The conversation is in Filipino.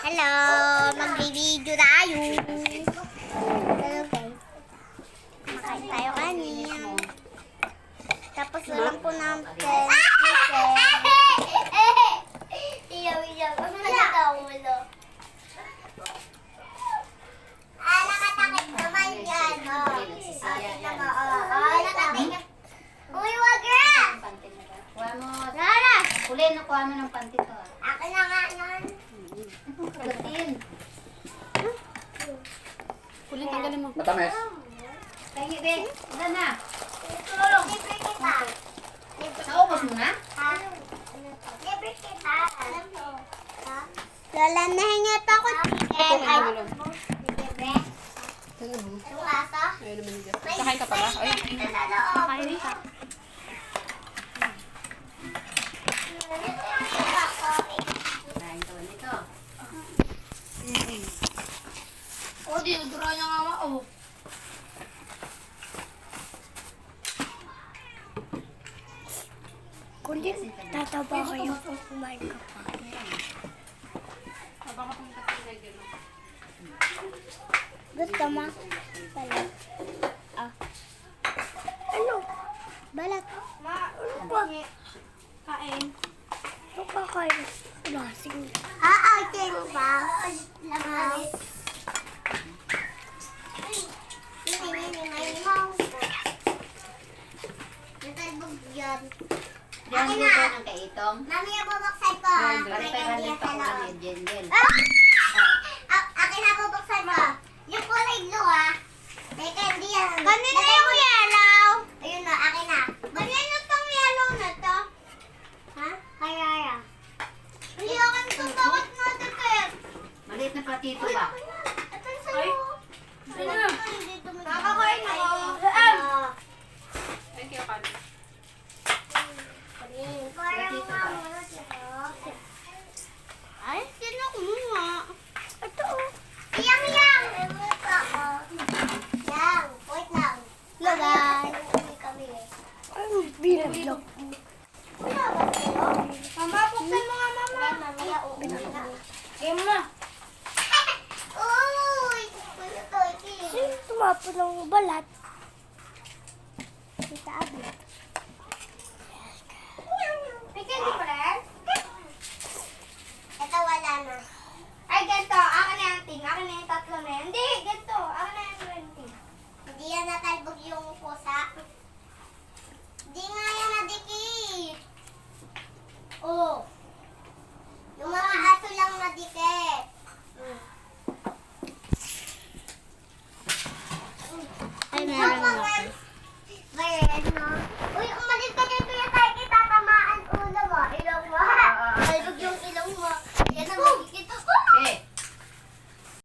Hello! Magbibideo tayo. Hello guys. Makain tayo kanin. Tapos walang po natin. Iyaw-iyaw. Ano nagkakaulo? Nakatakit naman yan. Nakatakit. Uy, wag ra! Kuha mo. Rara! Uli, nakuha mo ng panty to. Akin na nga yan. Kagatin. Kulit, tanggalin mo. Matamis. Kaya, be. Wala na. Libre kita. Naubos mo na? Libre kita. Lola, nahingi pa ako chicken. Ay, libre. Yung aso? Ayun naman dyan. Kakain ka pa ba? Ayun. Kakain ka. Kain to nito. Oh, dinudura niya nga ako. Kundi tataba kayo kung kumain ka pa. Habang ka pumunta sa Niger. Gusto mo? Balat. Ah. Ano? Balat. Ano ba? Kain. Ano ba kayo? Lasing. Aatin ba? Lamas. Yan. Diyan Akin dito na. ng kaitong. Mami, nabubuksan ko. Balik May kandiya pa sa ko loob. ng Jengel. Akin na bubuksan ko. Yung kulay blue may kandiya. Kanina yung yellow. Ayun na, akin na. Kanina tong yellow na to. Ha? Kaya ya. Hindi akin to. Bakit natin? Maliit na platito ba? Ito sa'yo. Ano? Kakakain ako. Thank you, Kali. Ay, sino kumuha? Ito. Yang. Yang, wait lang. Hello guys. Ay, binaglag. Mama, buksan mo nga mama. Mamaya uuwi. Game na. Uy! Sino tumapon ng balat? Kita abit.